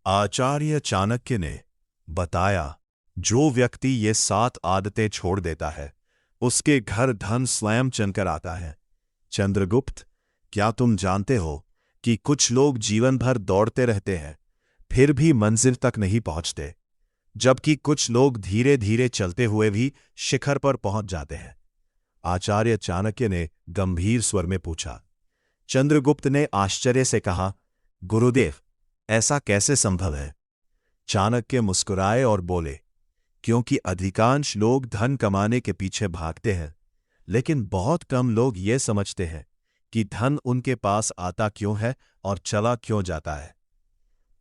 आचार्य चाणक्य ने बताया, जो व्यक्ति ये 7 आदतें छोड़ देता है उसके घर धन स्वयं चमकर आता है। चंद्रगुप्त, क्या तुम जानते हो कि कुछ लोग जीवन भर दौड़ते रहते हैं फिर भी मंजिल तक नहीं पहुंचते, जबकि कुछ लोग धीरे धीरे चलते हुए भी शिखर पर पहुंच जाते हैं? आचार्य चाणक्य ने गंभीर स्वर में पूछा। चंद्रगुप्त ने आश्चर्य से कहा, गुरुदेव, ऐसा कैसे संभव है? चाणक्य मुस्कुराए और बोले, क्योंकि अधिकांश लोग धन कमाने के पीछे भागते हैं, लेकिन बहुत कम लोग ये समझते हैं कि धन उनके पास आता क्यों है और चला क्यों जाता है।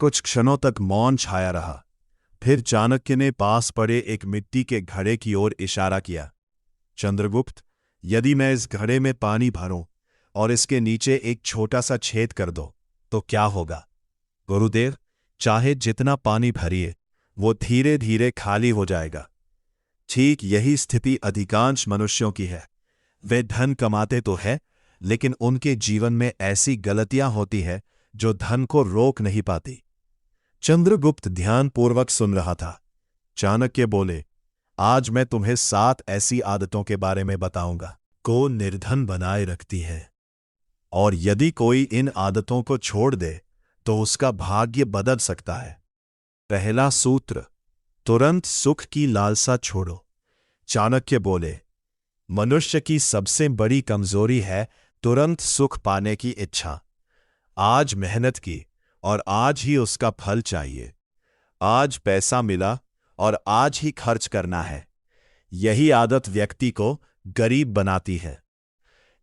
कुछ क्षणों तक मौन छाया रहा। फिर चाणक्य ने पास पड़े एक मिट्टी के घड़े की ओर इशारा किया। चंद्रगुप्त, यदि मैं इस घड़े में पानी भरूं और इसके नीचे एक छोटा सा छेद कर दो तो क्या होगा? गुरुदेव, चाहे जितना पानी भरिए वो धीरे धीरे खाली हो जाएगा। ठीक यही स्थिति अधिकांश मनुष्यों की है। वे धन कमाते तो है, लेकिन उनके जीवन में ऐसी गलतियां होती है जो धन को रोक नहीं पाती। चंद्रगुप्त ध्यानपूर्वक सुन रहा था। चाणक्य बोले, आज मैं तुम्हें 7 ऐसी आदतों के बारे में बताऊंगा को निर्धन बनाए रखती है, और यदि कोई इन आदतों को छोड़ दे तो उसका भाग्य बदल सकता है। पहला सूत्र, तुरंत सुख की लालसा छोड़ो। चाणक्य बोले, मनुष्य की सबसे बड़ी कमजोरी है तुरंत सुख पाने की इच्छा। आज मेहनत की और आज ही उसका फल चाहिए। आज पैसा मिला और आज ही खर्च करना है। यही आदत व्यक्ति को गरीब बनाती है।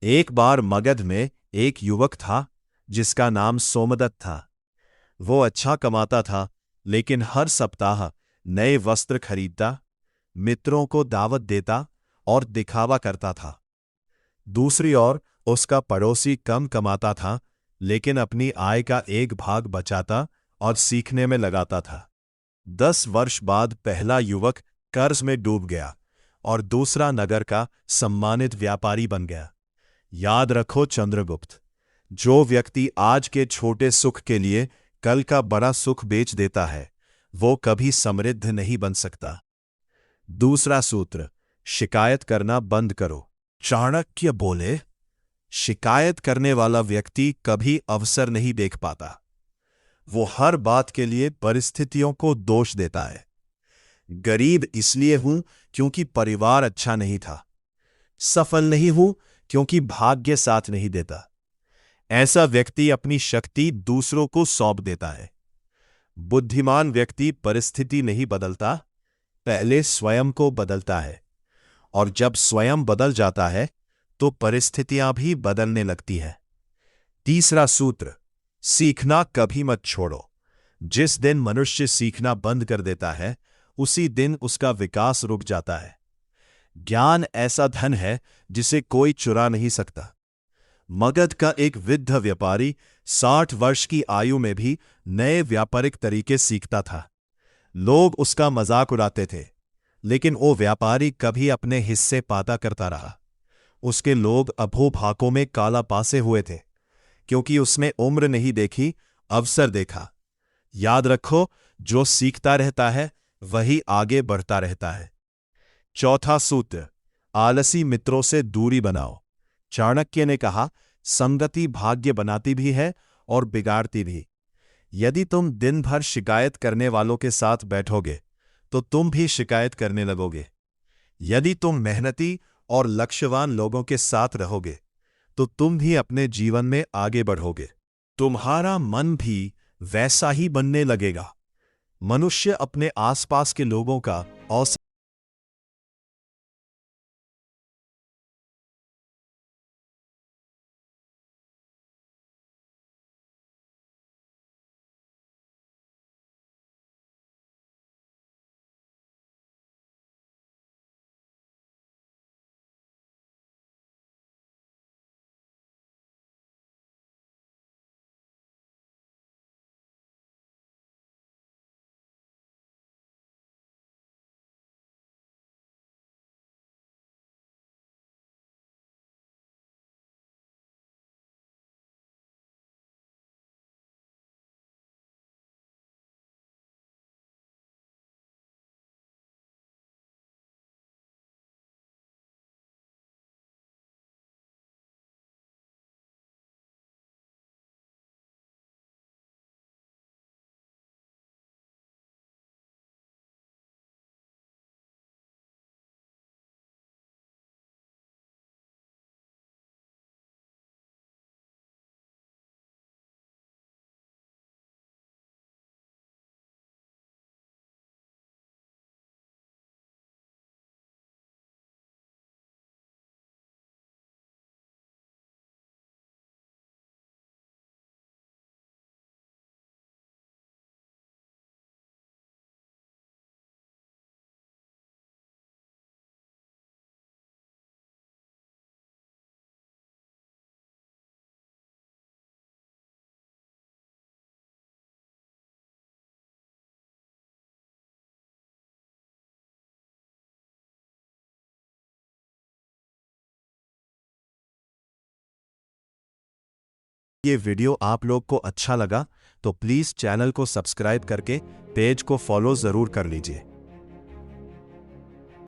एक बार मगध में एक युवक था जिसका नाम सोमदत्त था। वो अच्छा कमाता था, लेकिन हर सप्ताह नए वस्त्र खरीदता, मित्रों को दावत देता और दिखावा करता था। दूसरी ओर उसका पड़ोसी कम कमाता था, लेकिन अपनी आय का एक भाग बचाता और सीखने में लगाता था। 10 वर्ष बाद पहला युवक कर्ज में डूब गया और दूसरा नगर का सम्मानित व्यापारी बन गया। याद रखो चंद्रगुप्त, जो व्यक्ति आज के छोटे सुख के लिए कल का बड़ा सुख बेच देता है वो कभी समृद्ध नहीं बन सकता। दूसरा सूत्र, शिकायत करना बंद करो। चाणक्य बोले, शिकायत करने वाला व्यक्ति कभी अवसर नहीं देख पाता। वो हर बात के लिए परिस्थितियों को दोष देता है। गरीब इसलिए हूं क्योंकि परिवार अच्छा नहीं था। सफल नहीं हूं क्योंकि भाग्य साथ नहीं देता। ऐसा व्यक्ति अपनी शक्ति दूसरों को सौंप देता है। बुद्धिमान व्यक्ति परिस्थिति नहीं बदलता, पहले स्वयं को बदलता है, और जब स्वयं बदल जाता है तो परिस्थितियां भी बदलने लगती है। तीसरा सूत्र, सीखना कभी मत छोड़ो। जिस दिन मनुष्य सीखना बंद कर देता है उसी दिन उसका विकास रुक जाता है। ज्ञान ऐसा धन है जिसे कोई चुरा नहीं सकता। मगध का एक वृद्ध व्यापारी 60 वर्ष की आयु में भी नए व्यापारिक तरीके सीखता था। लोग उसका मजाक उड़ाते थे, लेकिन वो व्यापारी कभी अपने हिस्से पाता करता रहा। उसके लोग अभोभाकों में काला पासे हुए थे, क्योंकि उसमें उम्र नहीं देखी, अवसर देखा। याद रखो, जो सीखता रहता है वही आगे बढ़ता रहता है। चौथा सूत्र, आलसी मित्रों से दूरी बनाओ। चाणक्य ने कहा, संगति भाग्य बनाती भी है और बिगाड़ती भी। यदि तुम दिन भर शिकायत करने वालों के साथ बैठोगे तो तुम भी शिकायत करने लगोगे। यदि तुम मेहनती और लक्ष्यवान लोगों के साथ रहोगे तो तुम भी अपने जीवन में आगे बढ़ोगे। तुम्हारा मन भी वैसा ही बनने लगेगा। मनुष्य अपने आसपास के लोगों का औसत ये वीडियो आप लोग को अच्छा लगा तो प्लीज़ चैनल को सब्सक्राइब करके पेज को फॉलो ज़रूर कर लीजिए।